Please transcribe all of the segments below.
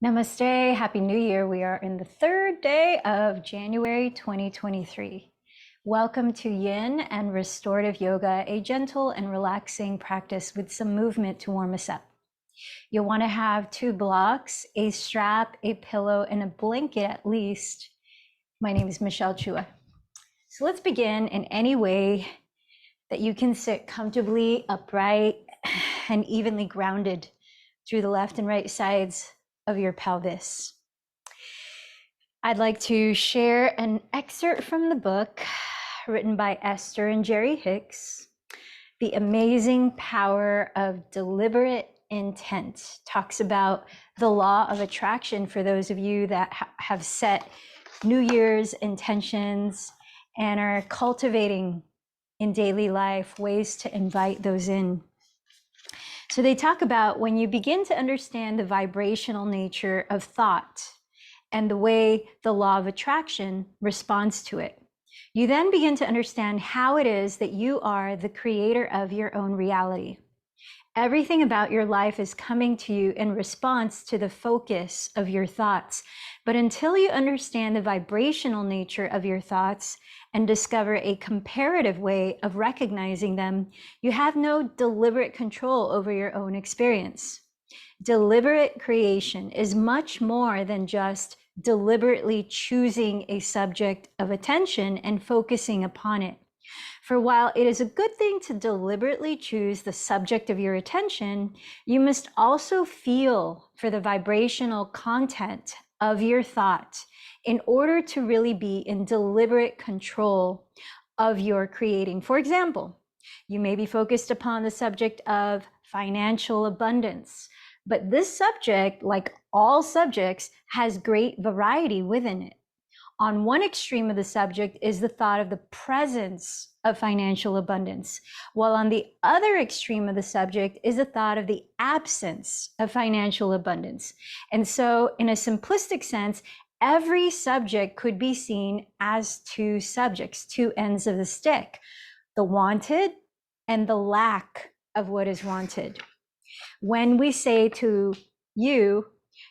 Namaste, Happy New Year. We are in the third day of January 2023. Welcome to Yin and Restorative Yoga, a gentle and relaxing practice with some movement to warm us up. You'll want to have 2 blocks, a strap, a pillow, and a blanket at least. My name is Michelle Chua. So let's begin in any way that you can sit comfortably, upright, and evenly grounded through the left and right sides of your pelvis. I'd like to share an excerpt from the book written by Esther and Jerry Hicks, The Amazing Power of Deliberate Intent. Talks about the law of attraction for those of you that have set New Year's intentions and are cultivating in daily life ways to invite those in. So they talk about when you begin to understand the vibrational nature of thought and the way the law of attraction responds to it, you then begin to understand how it is that you are the creator of your own reality. Everything about your life is coming to you in response to the focus of your thoughts. But until you understand the vibrational nature of your thoughts and discover a comparative way of recognizing them, you have no deliberate control over your own experience. Deliberate creation is much more than just deliberately choosing a subject of attention and focusing upon it. For while it is a good thing to deliberately choose the subject of your attention, you must also feel for the vibrational content of your thought in order to really be in deliberate control of your creating. For example, you may be focused upon the subject of financial abundance, but this subject, like all subjects, has great variety within it. On one extreme of the subject is the thought of the presence of financial abundance, while on the other extreme of the subject is the thought of the absence of financial abundance. And so in a simplistic sense, every subject could be seen as 2 subjects, 2 ends of the stick, the wanted and the lack of what is wanted. When we say to you,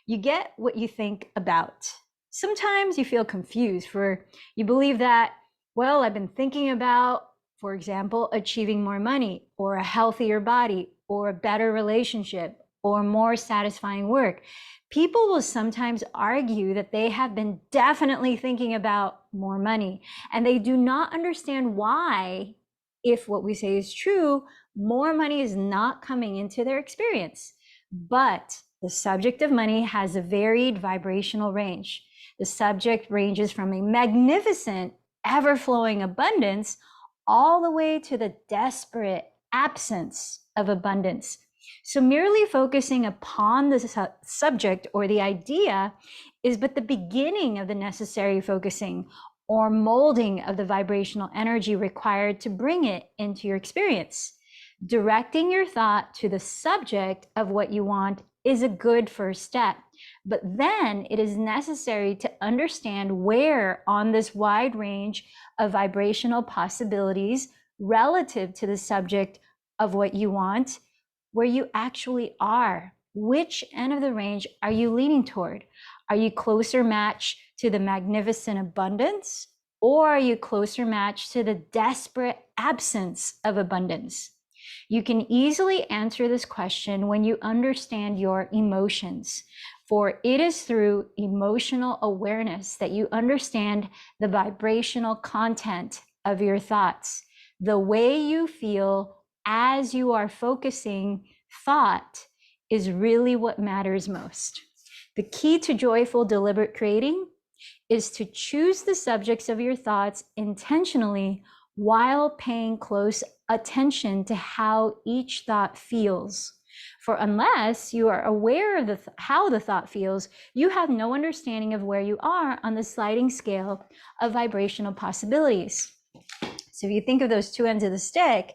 you get what you think about. Sometimes you feel confused, for you believe that, well, I've been thinking about, for example, achieving more money or a healthier body or a better relationship or more satisfying work. People will sometimes argue that they have been definitely thinking about more money, and they do not understand why, if what we say is true, more money is not coming into their experience. But the subject of money has a varied vibrational range. The subject ranges from a magnificent, ever-flowing abundance all the way to the desperate absence of abundance. So merely focusing upon the subject or the idea is but the beginning of the necessary focusing or molding of the vibrational energy required to bring it into your experience. Directing your thought to the subject of what you want is a good first step, but then it is necessary to understand where on this wide range of vibrational possibilities relative to the subject of what you want, where you actually are. Which end of the range are you leaning toward? Are you closer matched to the magnificent abundance, or are you closer matched to the desperate absence of abundance? You can easily answer this question when you understand your emotions, for it is through emotional awareness that you understand the vibrational content of your thoughts. The way you feel as you are focusing thought is really what matters most. The key to joyful, deliberate creating is to choose the subjects of your thoughts intentionally while paying close attention to how each thought feels. For unless you are aware of how the thought feels, you have no understanding of where you are on the sliding scale of vibrational possibilities. So if you think of those 2 ends of the stick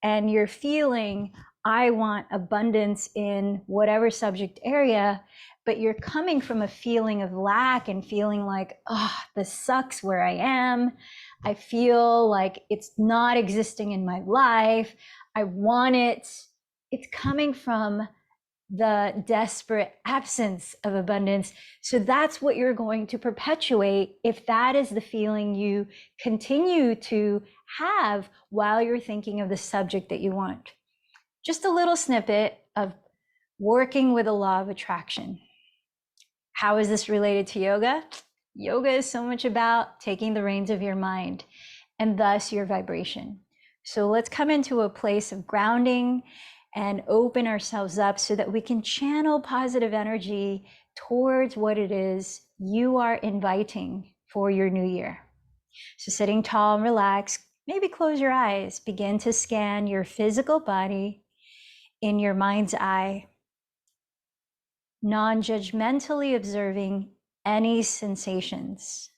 and you're feeling, I want abundance in whatever subject area, but you're coming from a feeling of lack and feeling like, oh, this sucks where I am. I feel like it's not existing in my life. I want it. It's coming from the desperate absence of abundance. So that's what you're going to perpetuate if that is the feeling you continue to have while you're thinking of the subject that you want. Just a little snippet of working with the law of attraction. How is this related to yoga? Yoga is so much about taking the reins of your mind and thus your vibration. So let's come into a place of grounding and open ourselves up so that we can channel positive energy towards what it is you are inviting for your new year. So sitting tall and relaxed, maybe close your eyes, begin to scan your physical body in your mind's eye, non-judgmentally observing any sensations.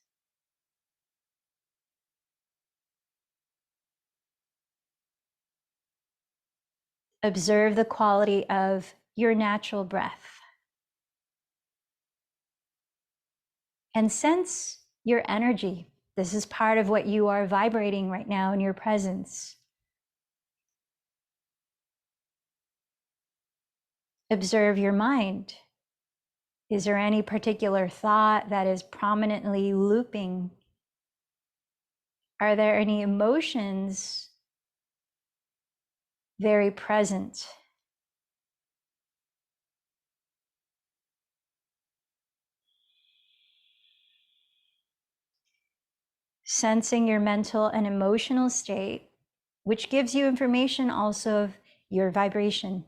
Observe the quality of your natural breath and sense your energy. This is part of what you are vibrating right now in your presence. Observe your mind. Is there any particular thought that is prominently looping? Are there any emotions very present? Sensing your mental and emotional state, which gives you information also of your vibration.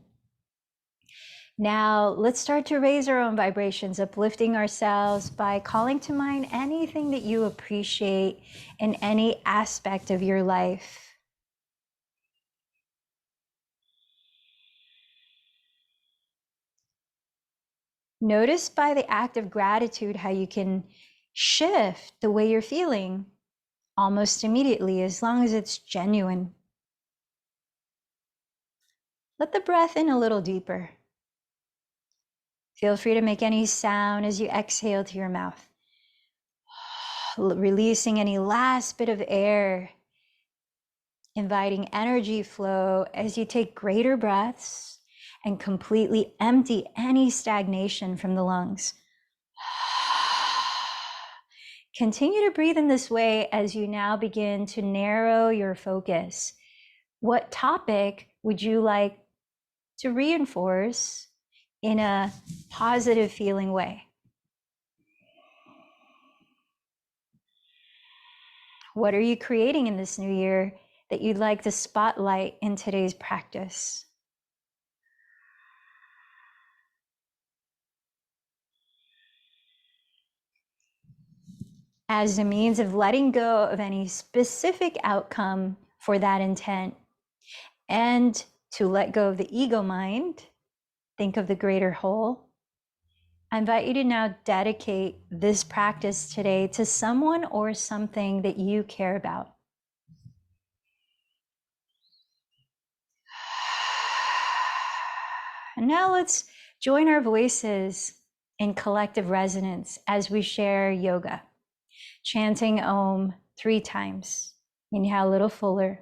Now, let's start to raise our own vibrations, uplifting ourselves by calling to mind anything that you appreciate in any aspect of your life. Notice by the act of gratitude how you can shift the way you're feeling almost immediately, as long as it's genuine. Let the breath in a little deeper. Feel free to make any sound as you exhale to your mouth, releasing any last bit of air, inviting energy flow as you take greater breaths and completely empty any stagnation from the lungs. Continue to breathe in this way as you now begin to narrow your focus. What topic would you like to reinforce in a positive feeling way? What are you creating in this new year that you'd like to spotlight in today's practice? As a means of letting go of any specific outcome for that intent, and to let go of the ego mind, think of the greater whole. I invite you to now dedicate this practice today to someone or something that you care about. And now let's join our voices in collective resonance as we share yoga, chanting Om 3 times. Inhale a little fuller.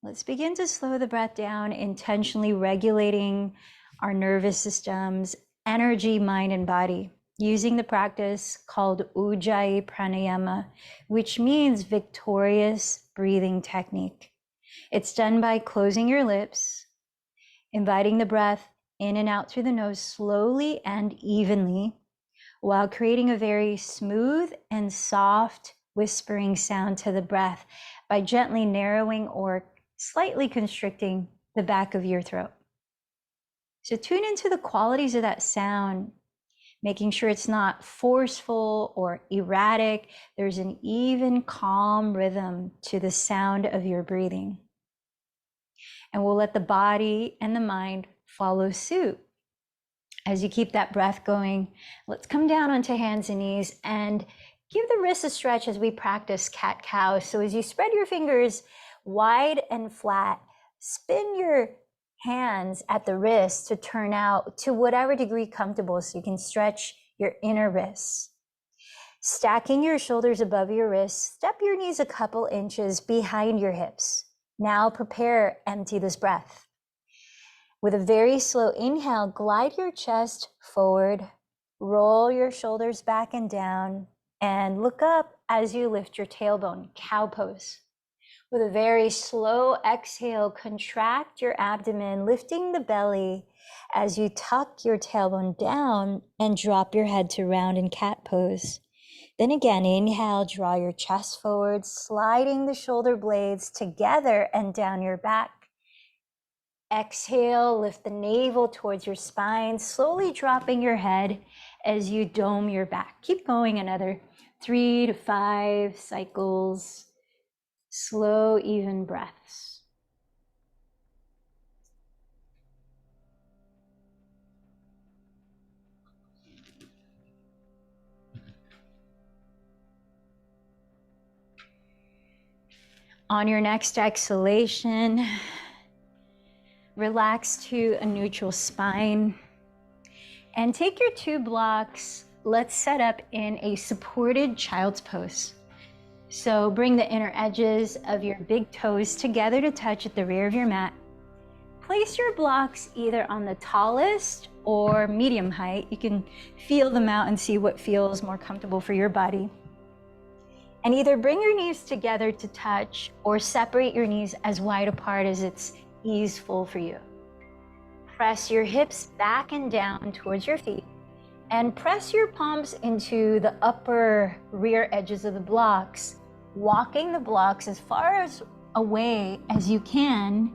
Let's begin to slow the breath down, intentionally regulating our nervous systems, energy, mind, and body, using the practice called Ujjayi Pranayama, which means victorious breathing technique. It's done by closing your lips, inviting the breath in and out through the nose slowly and evenly, while creating a very smooth and soft whispering sound to the breath by gently narrowing or slightly constricting the back of your throat. So tune into the qualities of that sound, making sure it's not forceful or erratic. There's an even, calm rhythm to the sound of your breathing. And we'll let the body and the mind follow suit. As you keep that breath going, let's come down onto hands and knees and give the wrists a stretch as we practice cat-cow. So as you spread your fingers wide and flat, spin your hands at the wrist to turn out to whatever degree comfortable so you can stretch your inner wrists. Stacking your shoulders above your wrists, step your knees a couple inches behind your hips. Now prepare, empty this breath. With a very slow inhale, glide your chest forward, roll your shoulders back and down, and look up as you lift your tailbone, cow pose. With a very slow exhale, contract your abdomen, lifting the belly as you tuck your tailbone down and drop your head to round in cat pose. Then again, inhale, draw your chest forward, sliding the shoulder blades together and down your back. Exhale, lift the navel towards your spine, slowly dropping your head as you dome your back. Keep going another 3 to 5 cycles. Slow, even breaths. On your next exhalation, relax to a neutral spine and take your 2 blocks. Let's set up in a supported child's pose. So bring the inner edges of your big toes together to touch at the rear of your mat. Place your blocks either on the tallest or medium height. You can feel them out and see what feels more comfortable for your body. And either bring your knees together to touch or separate your knees as wide apart as it's easeful for you. Press your hips back and down towards your feet and press your palms into the upper rear edges of the blocks, walking the blocks as far as away as you can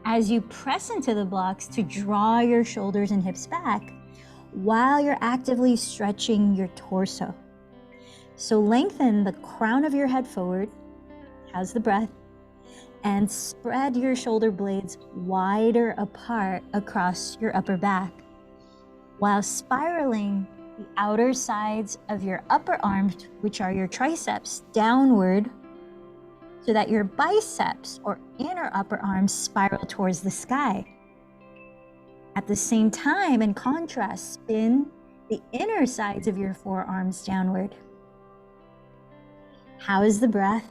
as you press into the blocks to draw your shoulders and hips back while you're actively stretching your torso. So lengthen the crown of your head forward, how's the breath, and spread your shoulder blades wider apart across your upper back, while spiraling the outer sides of your upper arms, which are your triceps, downward so that your biceps or inner upper arms spiral towards the sky. At the same time, in contrast, spin the inner sides of your forearms downward. How is the breath?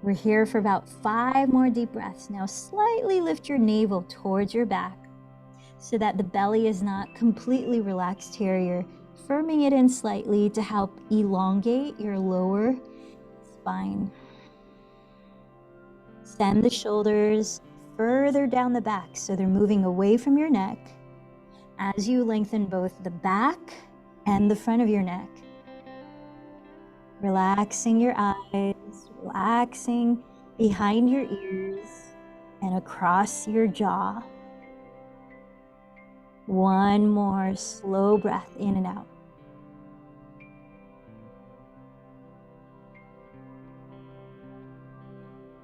We're here for about 5 more deep breaths. Now slightly lift your navel towards your back so that the belly is not completely relaxed here. You're firming it in slightly to help elongate your lower spine. Send the shoulders further down the back so they're moving away from your neck as you lengthen both the back and the front of your neck. Relaxing your eyes, relaxing behind your ears and across your jaw. One more slow breath in and out.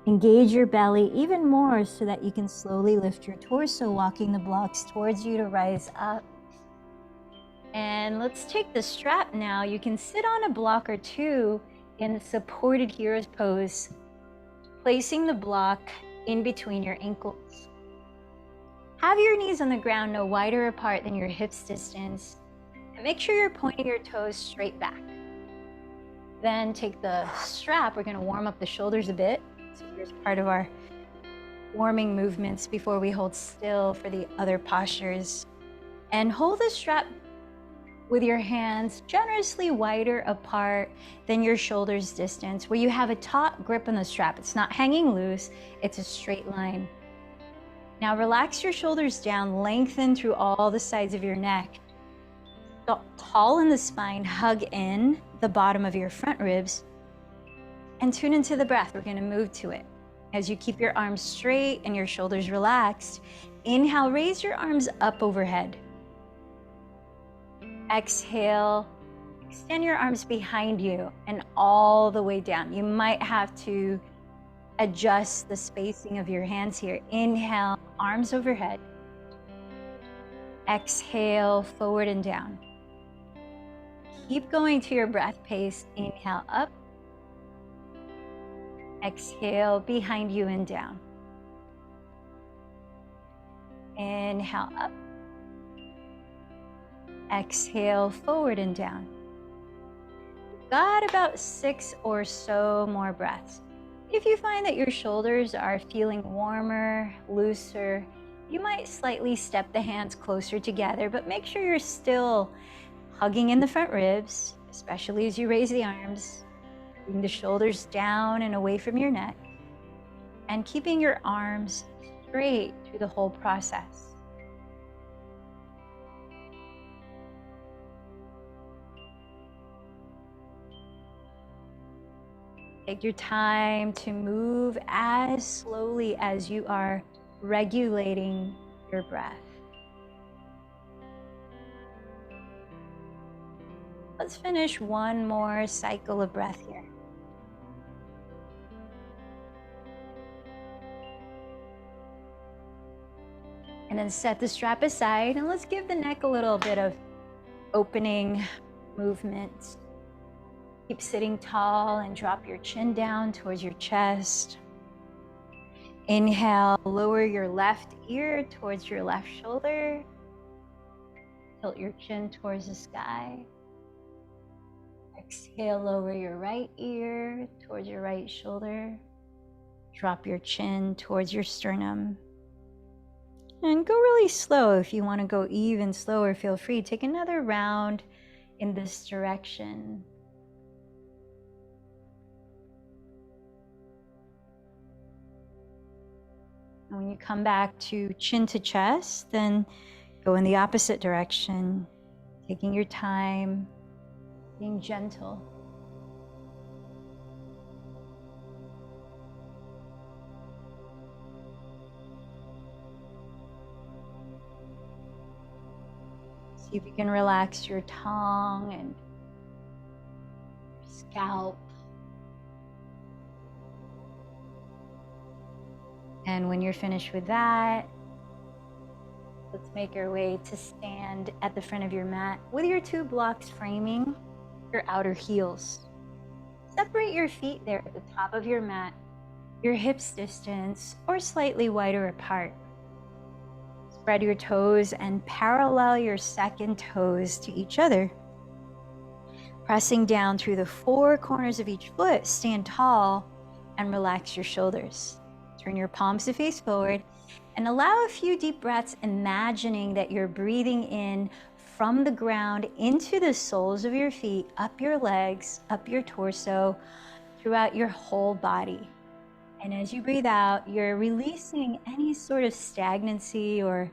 Engage your belly even more so that you can slowly lift your torso, walking the blocks towards you to rise up. And let's take the strap now. You can sit on a block or two in the supported hero's pose, placing the block in between your ankles. Have your knees on the ground no wider apart than your hips distance, and make sure you're pointing your toes straight back. Then take the strap. We're going to warm up the shoulders a bit. So here's part of our warming movements before we hold still for the other postures. And hold the strap with your hands generously wider apart than your shoulders distance, where you have a taut grip on the strap. It's not hanging loose, it's a straight line. Now relax your shoulders down, lengthen through all the sides of your neck. Tall in the spine, hug in the bottom of your front ribs, and tune into the breath. We're gonna move to it. As you keep your arms straight and your shoulders relaxed, inhale, raise your arms up overhead. Exhale, extend your arms behind you and all the way down. You might have to adjust the spacing of your hands here. Inhale, arms overhead. Exhale, forward and down. Keep going to your breath pace. Inhale, up. Exhale, behind you and down. Inhale, up. Exhale, forward and down. Got about 6 or so more breaths. If you find that your shoulders are feeling warmer, looser, you might slightly step the hands closer together, but make sure you're still hugging in the front ribs, especially as you raise the arms, bring the shoulders down and away from your neck, and keeping your arms straight through the whole process. Take your time to move as slowly as you are regulating your breath. Let's finish one more cycle of breath here. And then set the strap aside and let's give the neck a little bit of opening movement. Keep sitting tall and drop your chin down towards your chest. Inhale, lower your left ear towards your left shoulder. Tilt your chin towards the sky. Exhale, lower your right ear towards your right shoulder. Drop your chin towards your sternum. And go really slow. If you want to go even slower, feel free. Take another round in this direction. And when you come back to chin to chest, then go in the opposite direction, taking your time, being gentle. See if you can relax your tongue and your scalp. And when you're finished with that, let's make our way to stand at the front of your mat with your 2 blocks framing your outer heels. Separate your feet there at the top of your mat, your hips distance or slightly wider apart. Spread your toes and parallel your second toes to each other. Pressing down through the 4 corners of each foot, stand tall and relax your shoulders. Turn your palms to face forward and allow a few deep breaths, imagining that you're breathing in from the ground into the soles of your feet, up your legs, up your torso, throughout your whole body. And as you breathe out, you're releasing any sort of stagnancy or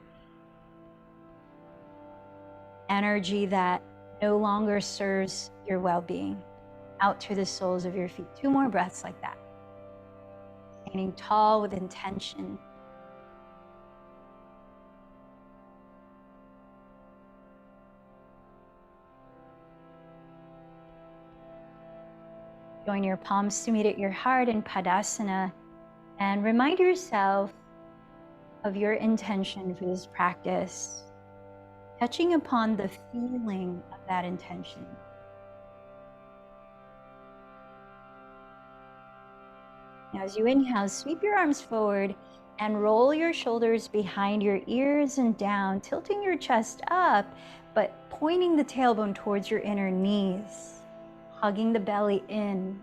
energy that no longer serves your well-being out through the soles of your feet. 2 more breaths like that. Standing tall with intention. Join your palms to meet at your heart in Padasana and remind yourself of your intention for this practice, touching upon the feeling of that intention. Now, as you inhale, sweep your arms forward and roll your shoulders behind your ears and down, tilting your chest up, but pointing the tailbone towards your inner knees, hugging the belly in.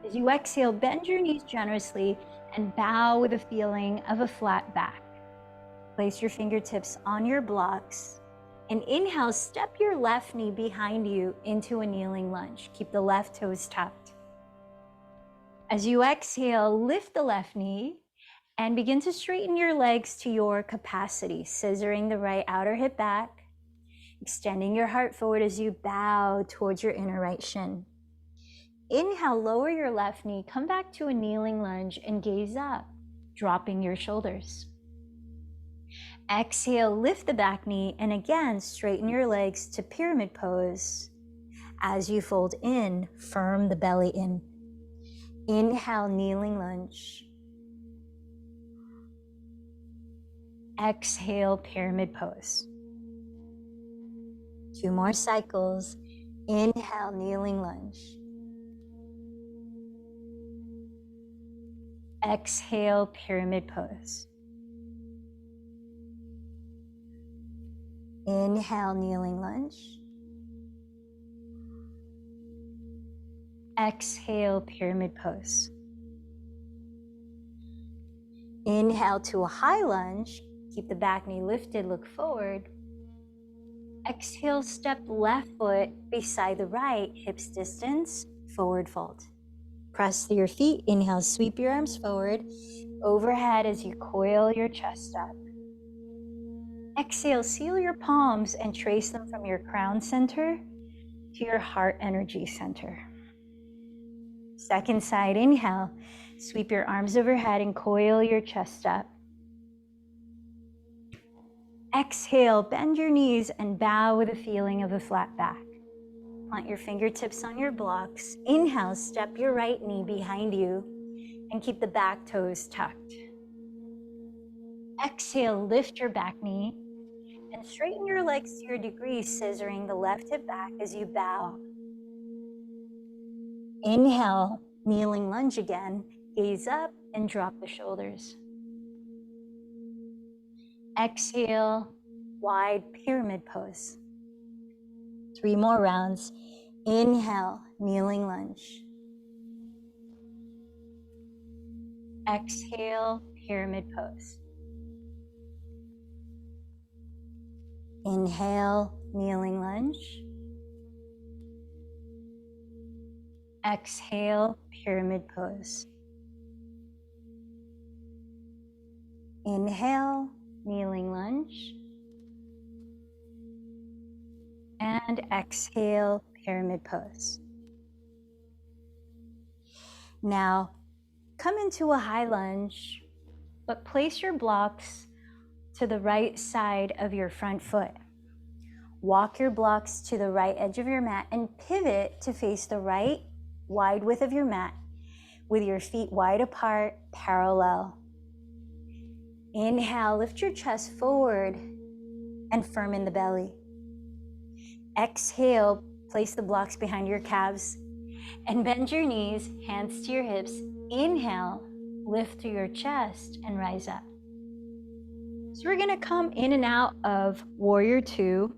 As you exhale, bend your knees generously and bow with a feeling of a flat back. Place your fingertips on your blocks and inhale, step your left knee behind you into a kneeling lunge. Keep the left toes tucked. As you exhale, lift the left knee and begin to straighten your legs to your capacity, scissoring the right outer hip back, extending your heart forward as you bow towards your inner right shin. Inhale, lower your left knee, come back to a kneeling lunge and gaze up, dropping your shoulders. Exhale, lift the back knee, and again, straighten your legs to pyramid pose. As you fold in, firm the belly in. Inhale, kneeling lunge. Exhale, pyramid pose. 2 more cycles. Inhale, kneeling lunge. Exhale, pyramid pose. Inhale, kneeling lunge. Exhale, pyramid pose. Inhale to a high lunge. Keep the back knee lifted, look forward. Exhale, step left foot beside the right, hips distance, forward fold. Press through your feet. Inhale, sweep your arms forward, overhead as you coil your chest up. Exhale, seal your palms and trace them from your crown center to your heart energy center. Second side, inhale, sweep your arms overhead and coil your chest up. Exhale, bend your knees and bow with a feeling of a flat back. Plant your fingertips on your blocks. Inhale, step your right knee behind you and keep the back toes tucked. Exhale, lift your back knee and straighten your legs to your degree, scissoring the left hip back as you bow. Inhale, kneeling lunge again. Gaze up and drop the shoulders. Exhale, wide pyramid pose. 3 more rounds. Inhale, kneeling lunge. Exhale, pyramid pose. Inhale, kneeling lunge. Exhale, pyramid pose. Inhale, kneeling lunge. And exhale, pyramid pose. Now, come into a high lunge, but place your blocks to the right side of your front foot. Walk your blocks to the right edge of your mat and pivot to face the right wide width of your mat with your feet wide apart, parallel. Inhale, lift your chest forward and firm in the belly. Exhale, place the blocks behind your calves and bend your knees, hands to your hips. Inhale, lift through your chest and rise up. So we're gonna come in and out of Warrior Two,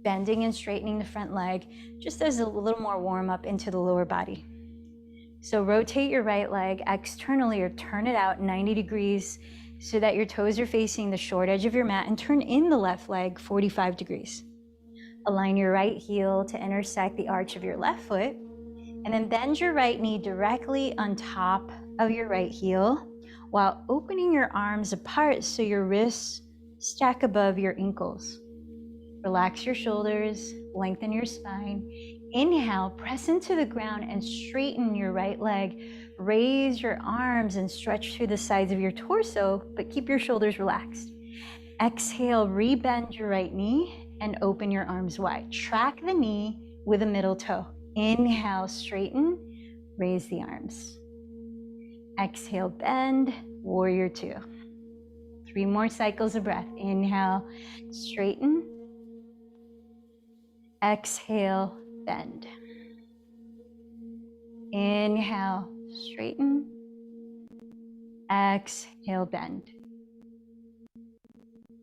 bending and straightening the front leg, just as a little more warm up into the lower body. So rotate your right leg externally or turn it out 90 degrees so that your toes are facing the short edge of your mat, and turn in the left leg 45 degrees. Align your right heel to intersect the arch of your left foot, and then bend your right knee directly on top of your right heel while opening your arms apart so your wrists stack above your ankles. Relax your shoulders, lengthen your spine. Inhale, press into the ground and straighten your right leg. Raise your arms and stretch through the sides of your torso, but keep your shoulders relaxed. Exhale, rebend your right knee and open your arms wide. Track the knee with a middle toe. Inhale, straighten, raise the arms. Exhale, bend, Warrior Two. 3 more cycles of breath. Inhale, straighten. Exhale, bend. Inhale, straighten. Exhale, bend.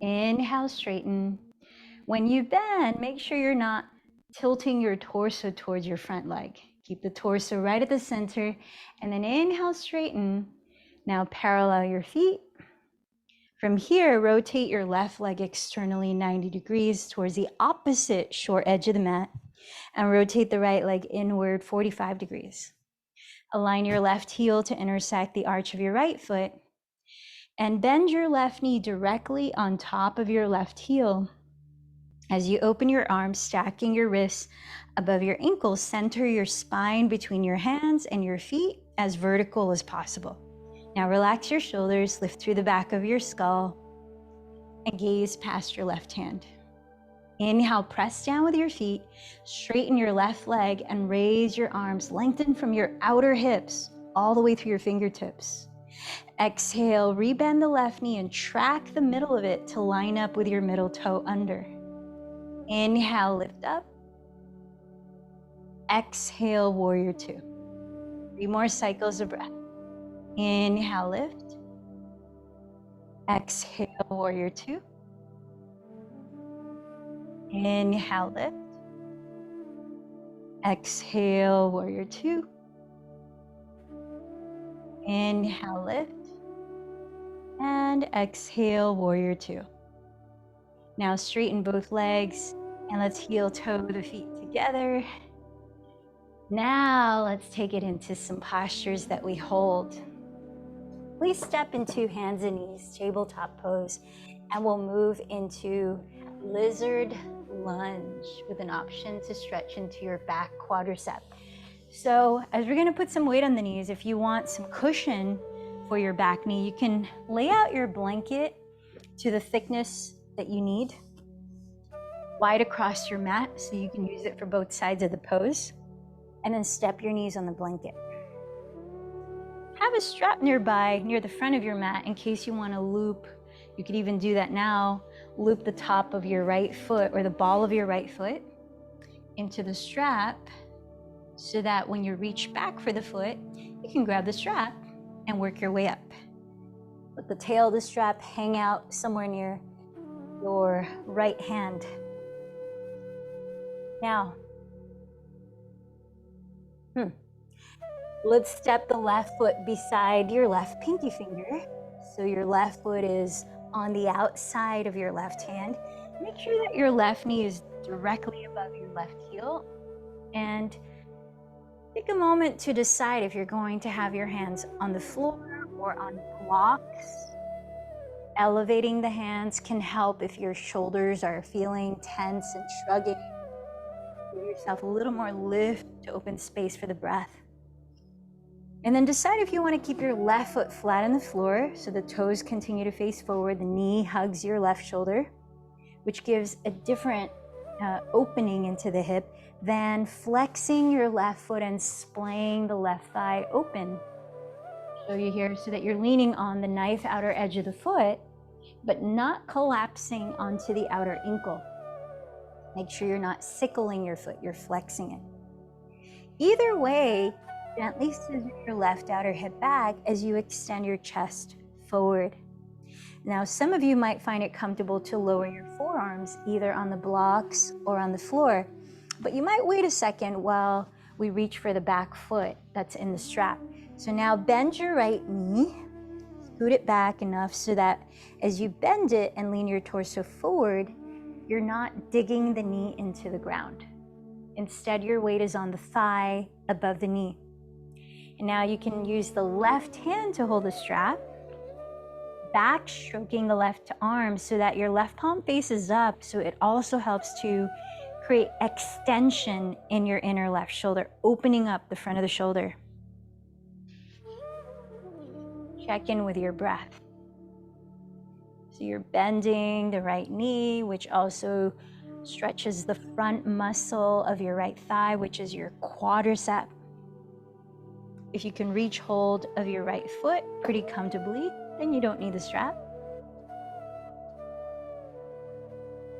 Inhale, straighten. When you bend, make sure you're not tilting your torso towards your front leg. Keep the torso right at the center, and then inhale, straighten. Now parallel your feet. From here, rotate your left leg externally 90 degrees towards the opposite short edge of the mat, and rotate the right leg inward 45 degrees. Align your left heel to intersect the arch of your right foot, and bend your left knee directly on top of your left heel. As you open your arms, stacking your wrists above your ankles, center your spine between your hands and your feet as vertical as possible. Now relax your shoulders, lift through the back of your skull, and gaze past your left hand. Inhale, press down with your feet, straighten your left leg, and raise your arms, lengthen from your outer hips all the way through your fingertips. Exhale, rebend the left knee and track the middle of it to line up with your middle toe under. Inhale, lift up. Exhale, warrior two. 3 more cycles of breath. Inhale, lift. Exhale, warrior two. Inhale, lift. Exhale, warrior two. Inhale, lift. And exhale, warrior two. Now straighten both legs and let's heel toe the feet together. Now let's take it into some postures that we hold. Please step into hands and knees, tabletop pose, and we'll move into lizard lunge with an option to stretch into your back quadricep. So as we're gonna put some weight on the knees, if you want some cushion for your back knee, you can lay out your blanket to the thickness that you need, wide across your mat so you can use it for both sides of the pose, and then step your knees on the blanket. Have a strap nearby near the front of your mat in case you want to loop. You could even do that now. Loop the top of your right foot or the ball of your right foot into the strap so that when you reach back for the foot, you can grab the strap and work your way up. Let the tail of the strap hang out somewhere near your right hand. Now, let's step the left foot beside your left pinky finger. So your left foot is on the outside of your left hand. Make sure that your left knee is directly above your left heel. And take a moment to decide if you're going to have your hands on the floor or on blocks. Elevating the hands can help if your shoulders are feeling tense and shrugging. Give yourself a little more lift to open space for the breath. And then decide if you want to keep your left foot flat on the floor so the toes continue to face forward, the knee hugs your left shoulder, which gives a different opening into the hip than flexing your left foot and splaying the left thigh open. Show you here so that you're leaning on the knife outer edge of the foot, but not collapsing onto the outer ankle. Make sure you're not sickling your foot, you're flexing it. Either way, gently scissor your left outer hip back as you extend your chest forward. Now, some of you might find it comfortable to lower your forearms either on the blocks or on the floor, but you might wait a second while we reach for the back foot that's in the strap. So now bend your right knee, scoot it back enough so that as you bend it and lean your torso forward, you're not digging the knee into the ground. Instead, your weight is on the thigh above the knee. And now you can use the left hand to hold the strap, back stroking the left arm so that your left palm faces up, so it also helps to create extension in your inner left shoulder, opening up the front of the shoulder. Check in with your breath. So you're bending the right knee, which also stretches the front muscle of your right thigh, which is your quadricep. If you can reach hold of your right foot pretty comfortably, then you don't need the strap.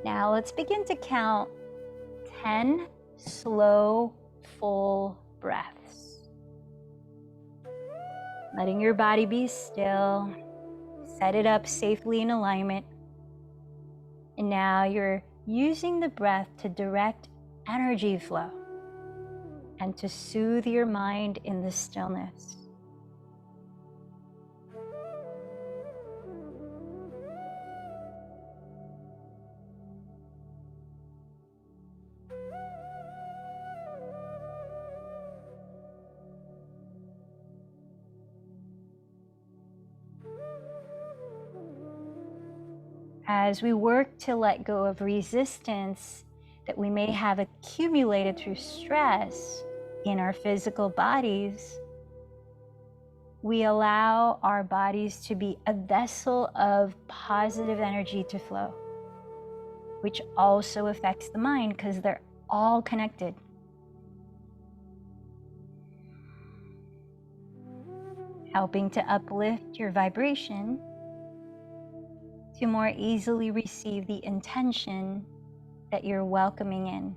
Now let's begin to count 10 slow, full breaths. Letting your body be still. Set it up safely in alignment. And now you're using the breath to direct energy flow and to soothe your mind in the stillness. As we work to let go of resistance that we may have accumulated through stress in our physical bodies, we allow our bodies to be a vessel of positive energy to flow, which also affects the mind because they're all connected. Helping to uplift your vibration to more easily receive the intention that you're welcoming in.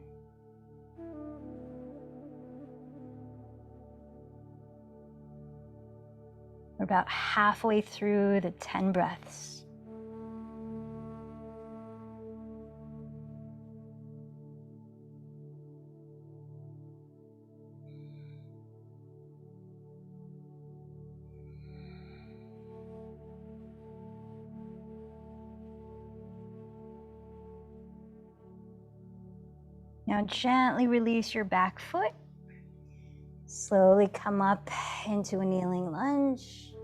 We're about halfway through the 10 breaths. Now gently release your back foot. Slowly come up into a kneeling lunge.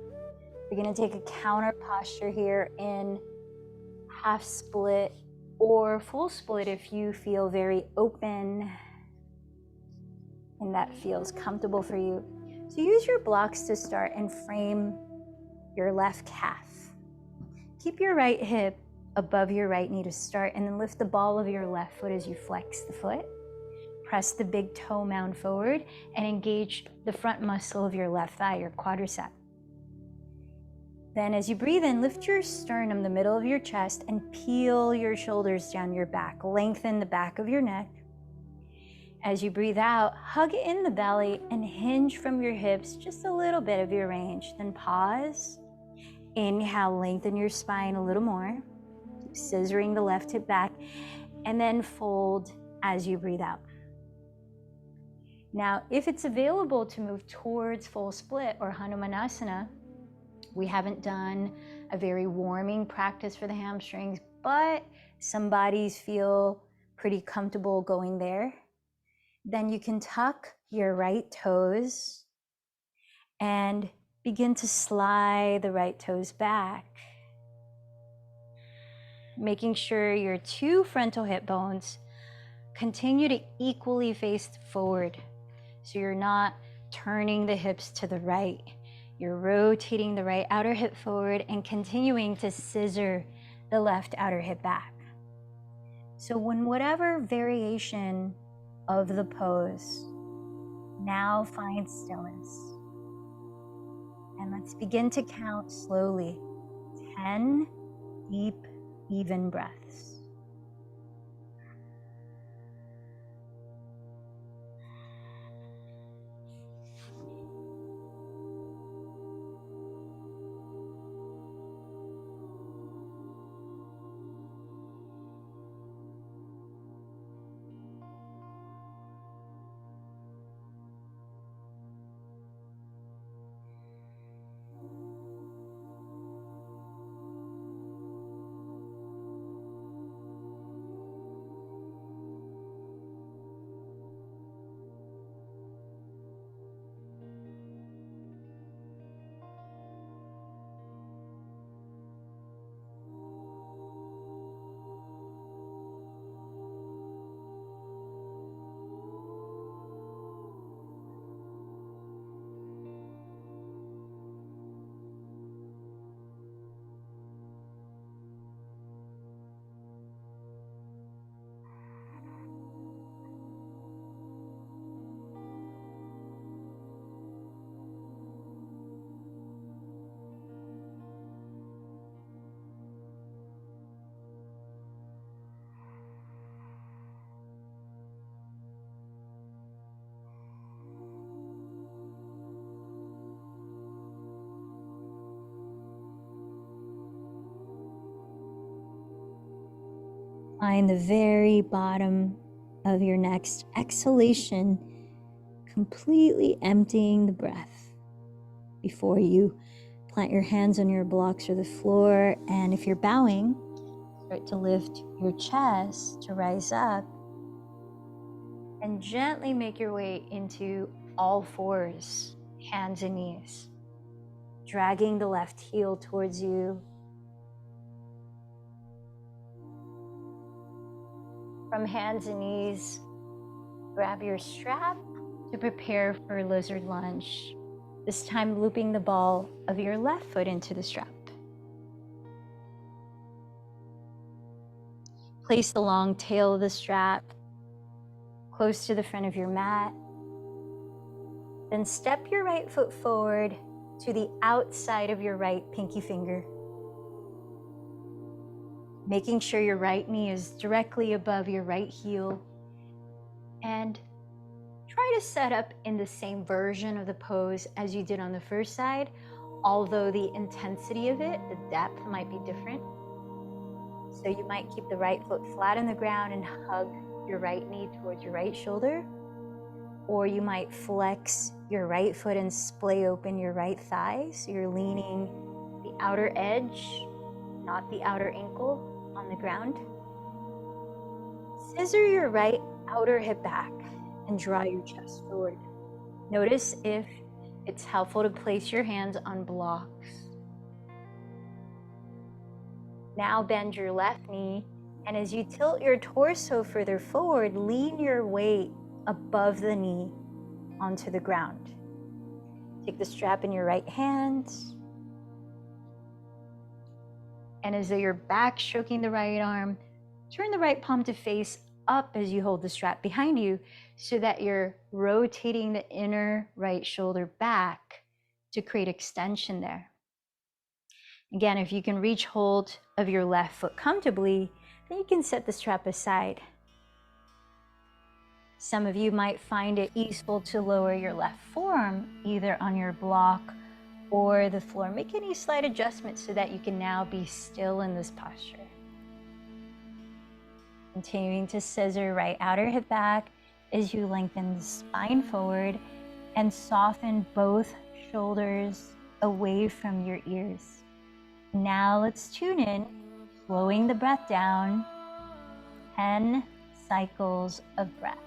You're going to take a counter posture here in half split or full split if you feel very open and that feels comfortable for you. So use your blocks to start and frame your left calf. Keep your right hip above your right knee to start, and then lift the ball of your left foot as you flex the foot. Press the big toe mound forward and engage the front muscle of your left thigh, your quadricep. Then as you breathe in, lift your sternum, the middle of your chest, and peel your shoulders down your back. Lengthen the back of your neck. As you breathe out, hug in the belly and hinge from your hips just a little bit of your range. Then pause. Inhale, lengthen your spine a little more. Keep scissoring the left hip back, and then fold as you breathe out. Now, if it's available to move towards full split or Hanumanasana, we haven't done a very warming practice for the hamstrings, but some bodies feel pretty comfortable going there. Then you can tuck your right toes and begin to slide the right toes back, making sure your two frontal hip bones continue to equally face forward. So you're not turning the hips to the right. You're rotating the right outer hip forward and continuing to scissor the left outer hip back. So when whatever variation of the pose, now find stillness. And let's begin to count slowly. 10 deep, even breaths. Find the very bottom of your next exhalation, completely emptying the breath before you plant your hands on your blocks or the floor. And if you're bowing, start to lift your chest to rise up and gently make your way into all fours, hands and knees, dragging the left heel towards you. From hands and knees, grab your strap to prepare for lizard lunge. This time looping the ball of your left foot into the strap. Place the long tail of the strap close to the front of your mat. Then step your right foot forward to the outside of your right pinky finger, making sure your right knee is directly above your right heel, and try to set up in the same version of the pose as you did on the first side, although the intensity of it, the depth might be different. So you might keep the right foot flat on the ground and hug your right knee towards your right shoulder, or you might flex your right foot and splay open your right thigh, so you're leaning the outer edge, not the outer ankle, on the ground. Scissor your right outer hip back and draw your chest forward. Notice if it's helpful to place your hands on blocks. Now bend your left knee, and as you tilt your torso further forward, lean your weight above the knee onto the ground. Take the strap in your right hand, and as though you're back stroking the right arm, turn the right palm to face up as you hold the strap behind you, so that you're rotating the inner right shoulder back to create extension there. Again, if you can reach hold of your left foot comfortably, then you can set the strap aside. Some of you might find it useful to lower your left forearm either on your block or the floor. Make any slight adjustments so that you can now be still in this posture. Continuing to scissor right outer hip back as you lengthen the spine forward and soften both shoulders away from your ears. Now let's tune in, slowing the breath down, 10 cycles of breath.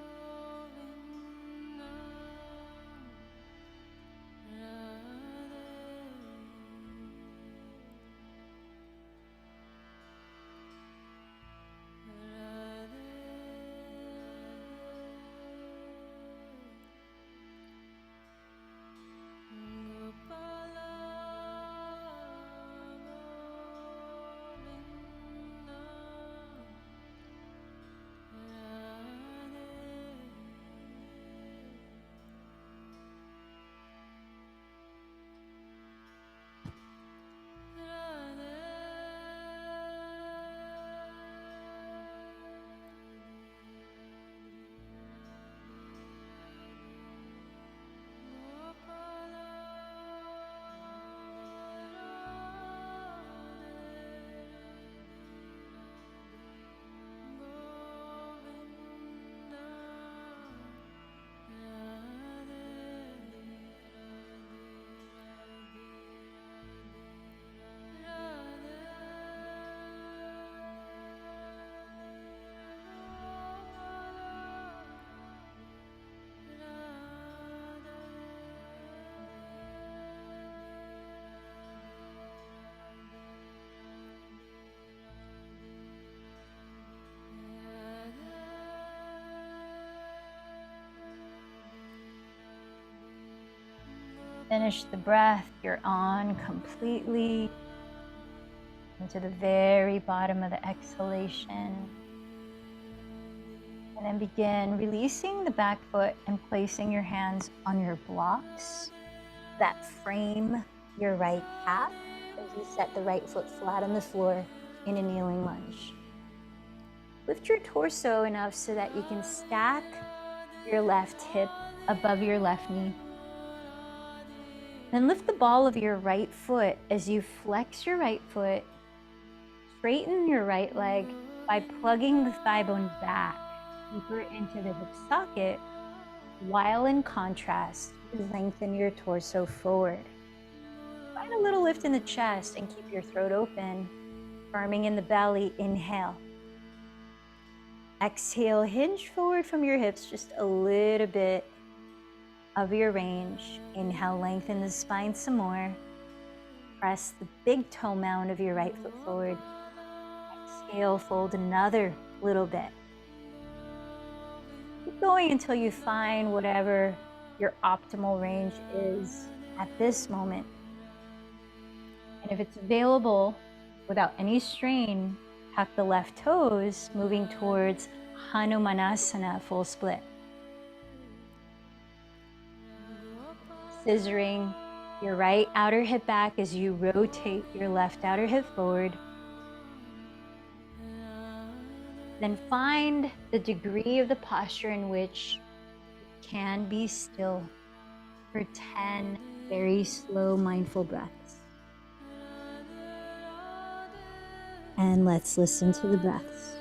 Finish the breath you're on completely into the very bottom of the exhalation. And then begin releasing the back foot and placing your hands on your blocks that frame your right calf as you set the right foot flat on the floor in a kneeling lunge. Lift your torso enough so that you can stack your left hip above your left knee. Then lift the ball of your right foot as you flex your right foot. Straighten your right leg by plugging the thigh bone back deeper into the hip socket, while in contrast, you lengthen your torso forward. Find a little lift in the chest and keep your throat open, firming in the belly. Inhale. Exhale, hinge forward from your hips just a little bit of your range. Inhale, lengthen the spine some more. Press the big toe mound of your right foot forward. Exhale, fold another little bit. Keep going until you find whatever your optimal range is at this moment. And if it's available without any strain, tuck the left toes, moving towards Hanumanasana, full split. Scissoring your right outer hip back as you rotate your left outer hip forward. Then find the degree of the posture in which you can be still for 10 very slow, mindful breaths. And let's listen to the breaths.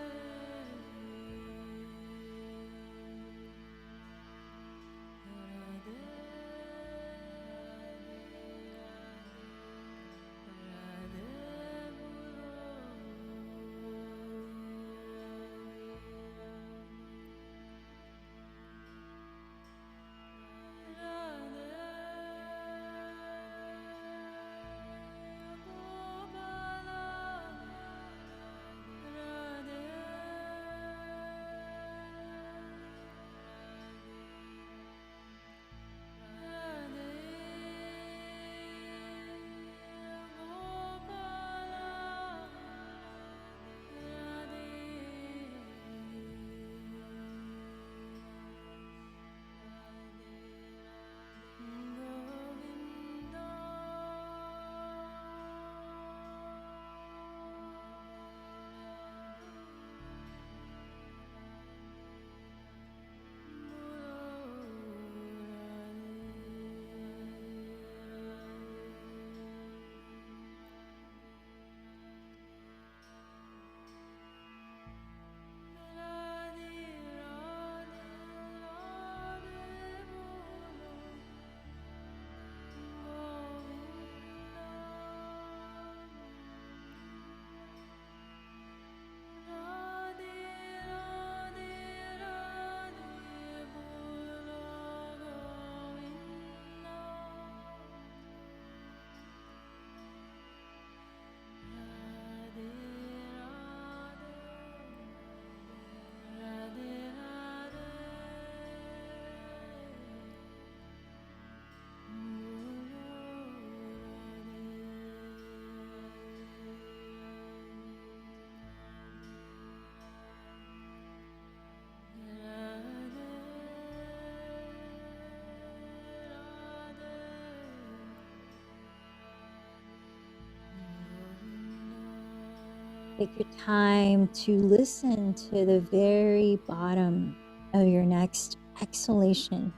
Take your time to listen to the very bottom of your next exhalation,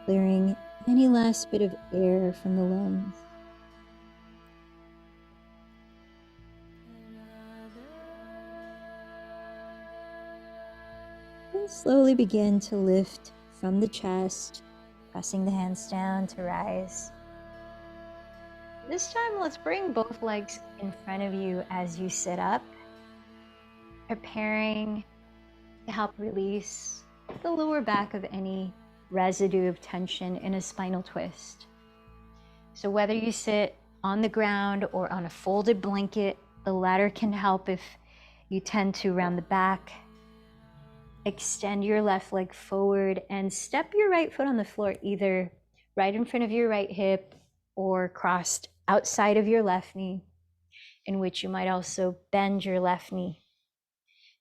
clearing any last bit of air from the lungs. And slowly begin to lift from the chest, pressing the hands down to rise. This time, let's bring both legs in front of you as you sit up, preparing to help release the lower back of any residue of tension in a spinal twist. So whether you sit on the ground or on a folded blanket, the latter can help if you tend to round the back. Extend your left leg forward and step your right foot on the floor, either right in front of your right hip or crossed outside of your left knee, in which you might also bend your left knee.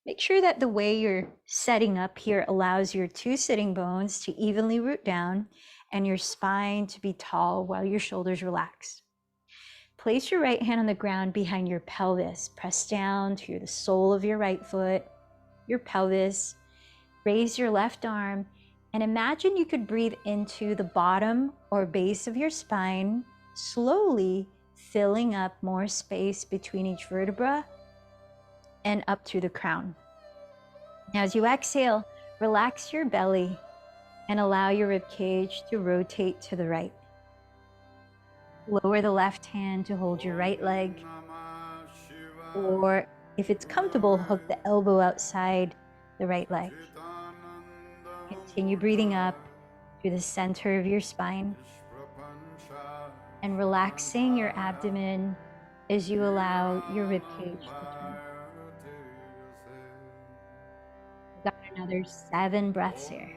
Make sure that the way you're setting up here allows your two sitting bones to evenly root down and your spine to be tall while your shoulders relax. Place your right hand on the ground behind your pelvis. Press down to the sole of your right foot, your pelvis. Raise your left arm and imagine you could breathe into the bottom or base of your spine, slowly filling up more space between each vertebra and up through the crown. Now, as you exhale, relax your belly and allow your rib cage to rotate to the right. Lower the left hand to hold your right leg, or if it's comfortable, hook the elbow outside the right leg. Continue breathing up through the center of your spine and relaxing your abdomen as you allow your rib cage to turn. We've got Another 7 breaths here.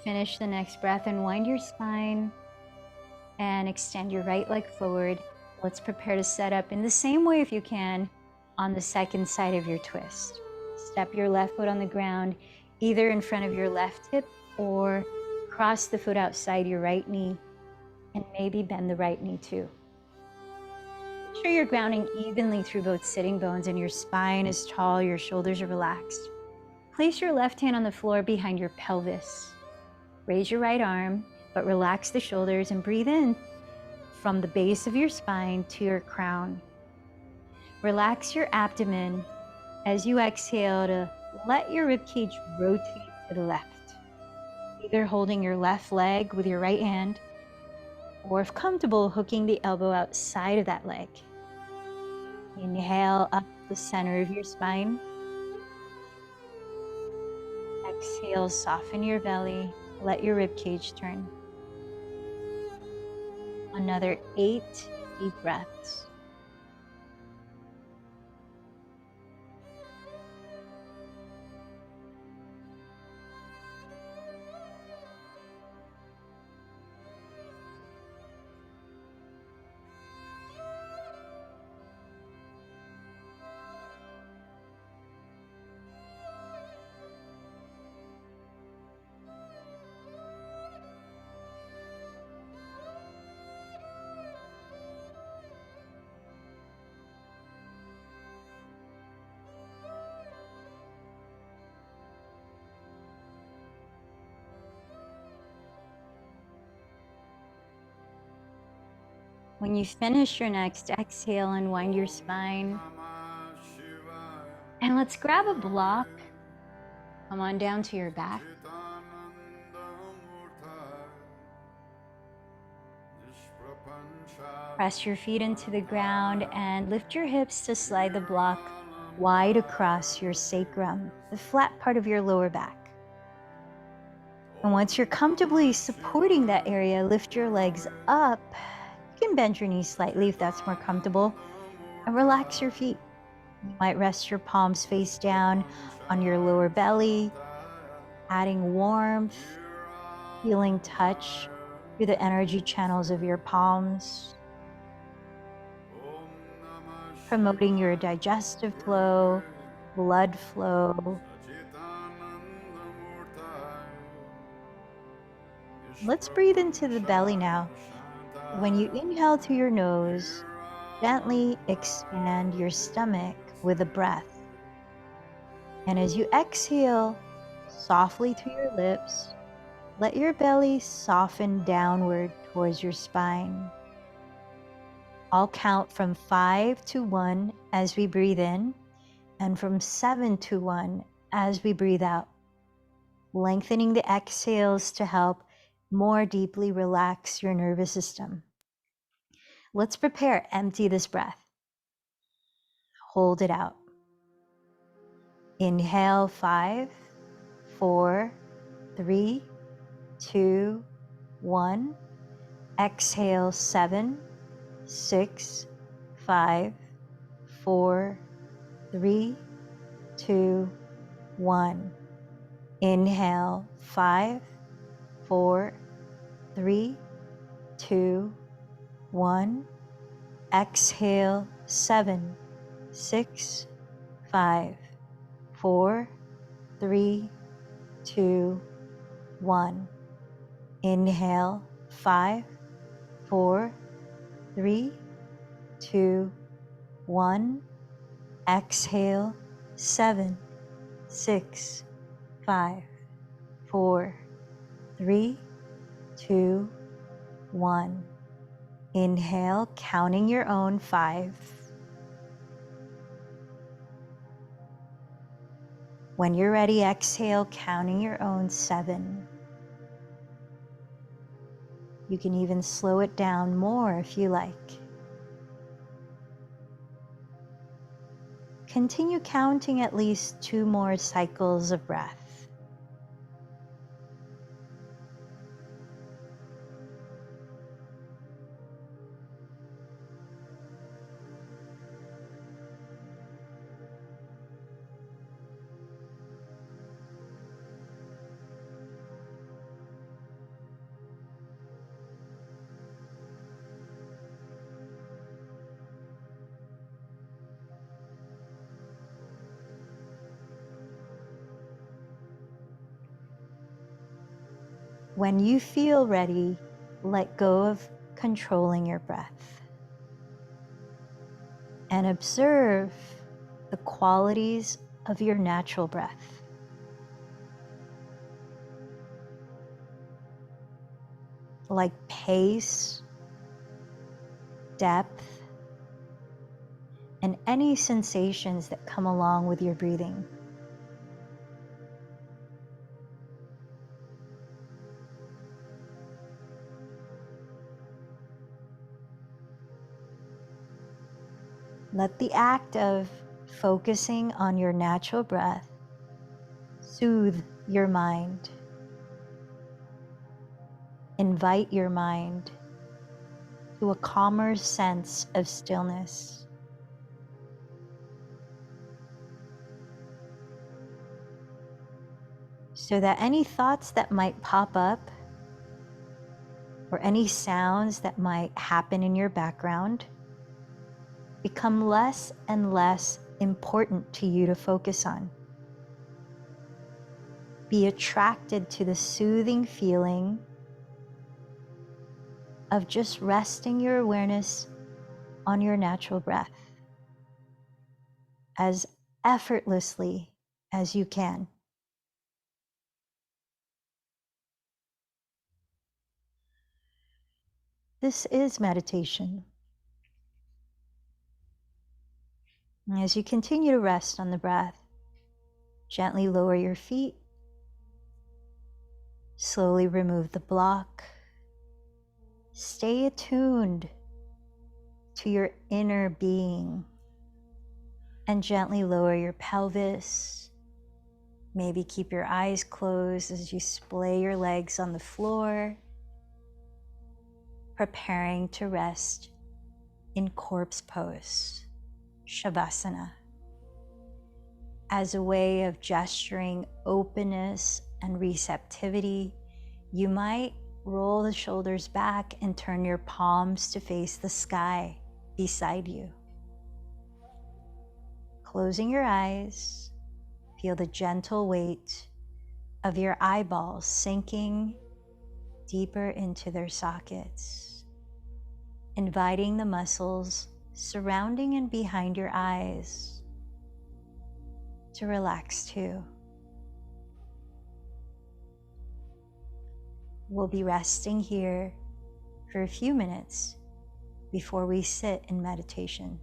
Finish the next breath and wind your spine and extend your right leg forward. Let's prepare to set up in the same way, if you can, on the second side of your twist. Step your left foot on the ground, either in front of your left hip or cross the foot outside your right knee, and maybe bend the right knee too. Make sure you're grounding evenly through both sitting bones and your spine is tall, your shoulders are relaxed. Place your left hand on the floor behind your pelvis. Raise your right arm, but relax the shoulders and breathe in from the base of your spine to your crown. Relax your abdomen as you exhale to let your ribcage rotate to the left, either holding your left leg with your right hand, or if comfortable, hooking the elbow outside of that leg. Inhale up the center of your spine. Exhale, soften your belly, let your ribcage turn. Another 8 deep breaths. When you finish your next exhale, unwind your spine. And let's grab a block. Come on down to your back. Press your feet into the ground and lift your hips to slide the block wide across your sacrum, the flat part of your lower back. And once you're comfortably supporting that area, lift your legs up. You can bend your knees slightly if that's more comfortable, and relax your feet. You might rest your palms face down on your lower belly, adding warmth, healing touch through the energy channels of your palms, promoting your digestive flow, blood flow. Let's breathe into the belly now. When you inhale through your nose, gently expand your stomach with a breath. And as you exhale softly through your lips, let your belly soften downward towards your spine. I'll count from 5 to 1 as we breathe in, and from 7 to 1 as we breathe out, lengthening the exhales to help more deeply relax your nervous system. Let's prepare. Empty this breath. Hold it out. Inhale, 5, 4, 3, 2, 1. Exhale, 7, 6, 5, 4, 3, 2, 1. Inhale, 5, 4, 3, 2, 1. Exhale, 7, 6, 5, 4, 3, 2, 1. Inhale, 5, 4, 3, 2, 1. Exhale, 7, 6, 5, 4, 3, 2, 1. Inhale, counting your own 5. When you're ready, exhale, counting your own 7. You can even slow it down more if you like. Continue counting at least 2 more cycles of breath. When you feel ready, let go of controlling your breath and observe the qualities of your natural breath. Like pace, depth, and any sensations that come along with your breathing. Let the act of focusing on your natural breath soothe your mind. Invite your mind to a calmer sense of stillness. So that any thoughts that might pop up or any sounds that might happen in your background become less and less important to you to focus on. Be attracted to the soothing feeling of just resting your awareness on your natural breath as effortlessly as you can. This is meditation. And as you continue to rest on the breath, gently lower your feet, slowly remove the block. Stay attuned to your inner being and gently lower your pelvis. Maybe keep your eyes closed as you splay your legs on the floor, preparing to rest in corpse pose, Shavasana, as a way of gesturing openness and receptivity. You might roll the shoulders back and turn your palms to face the sky beside you. Closing your eyes, feel the gentle weight of your eyeballs sinking deeper into their sockets, inviting the muscles surrounding and behind your eyes to relax too. We'll be resting here for a few minutes before we sit in meditation.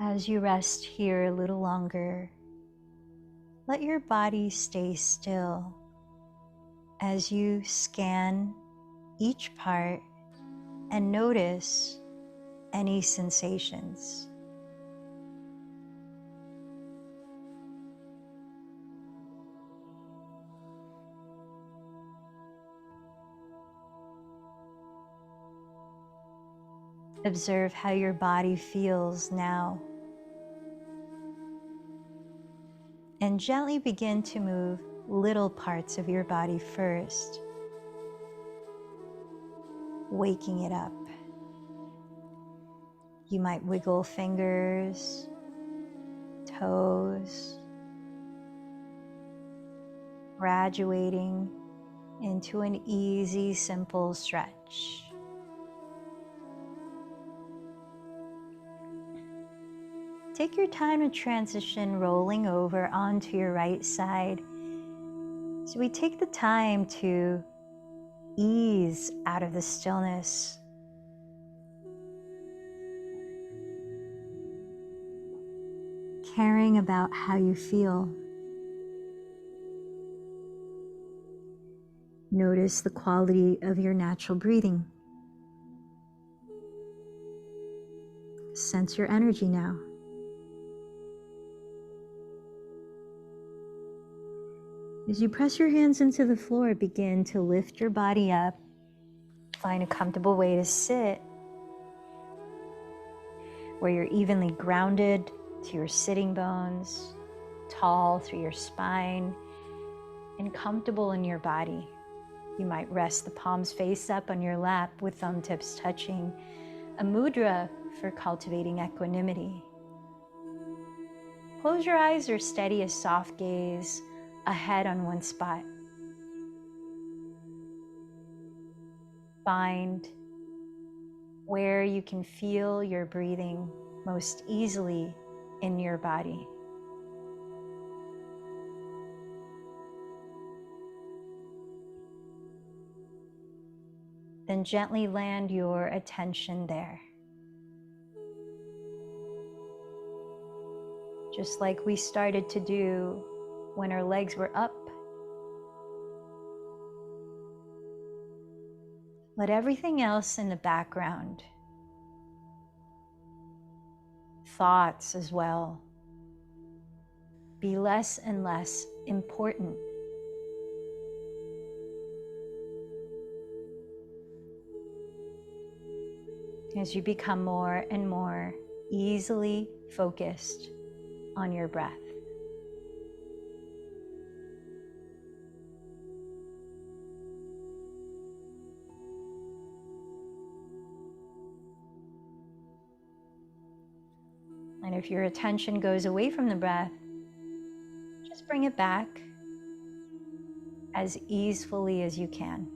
As you rest here a little longer, let your body stay still as you scan each part and notice any sensations. Observe how your body feels now. And gently begin to move little parts of your body first, waking it up. You might wiggle fingers, toes, graduating into an easy, simple stretch. Take your time to transition rolling over onto your right side. So we take the time to ease out of the stillness. Caring about how you feel. Notice the quality of your natural breathing. Sense your energy now. As you press your hands into the floor, begin to lift your body up. Find a comfortable way to sit where you're evenly grounded to your sitting bones, tall through your spine, and comfortable in your body. You might rest the palms face up on your lap with thumb tips touching, a mudra for cultivating equanimity. Close your eyes or steady a soft gaze ahead on one spot. Find where you can feel your breathing most easily in your body. Then gently land your attention there. Just like we started to do when our legs were up. Let everything else in the background, thoughts as well, be less and less important. As you become more and more easily focused on your breath. And if your attention goes away from the breath, just bring it back as easily as you can.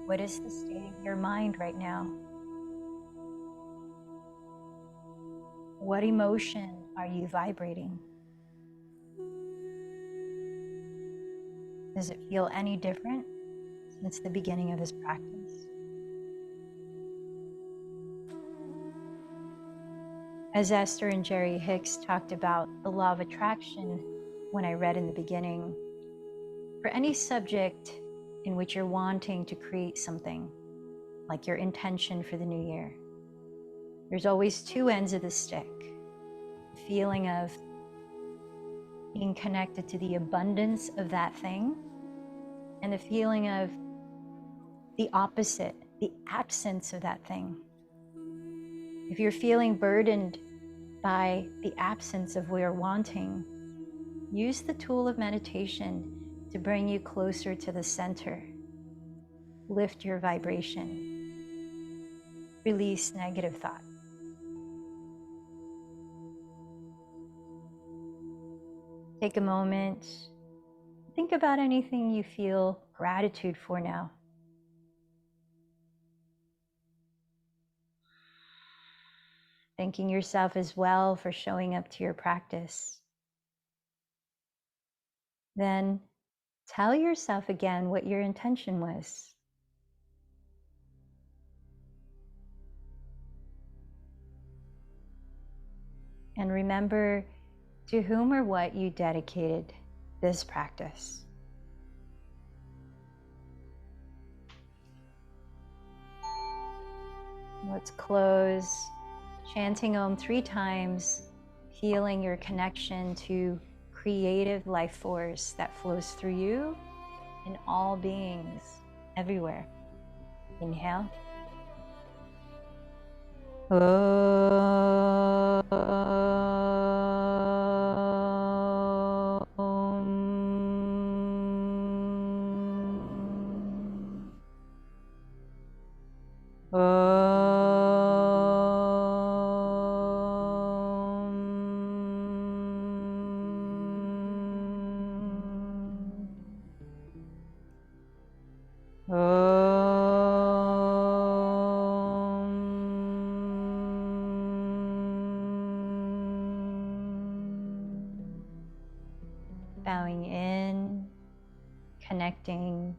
What is the state of your mind right now? What emotion are you vibrating? Does it feel any different since the beginning of this practice? As Esther and Jerry Hicks talked about the law of attraction when I read in the beginning, for any subject in which you're wanting to create something, like your intention for the new year, there's always two ends of the stick. The feeling of being connected to the abundance of that thing, and the feeling of the opposite, the absence of that thing. If you're feeling burdened by the absence of what you're wanting, use the tool of meditation to bring you closer to the center. Lift your vibration. Release negative thought. Take a moment. Think about anything you feel gratitude for now. Thanking yourself as well for showing up to your practice. Then tell yourself again what your intention was. And remember to whom or what you dedicated this practice. Let's close, chanting Om 3 times, feeling your connection to creative life force that flows through you and all beings everywhere. Inhale. Bowing in, connecting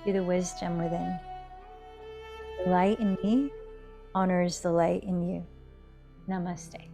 to the wisdom within. The light in me honors the light in you. Namaste.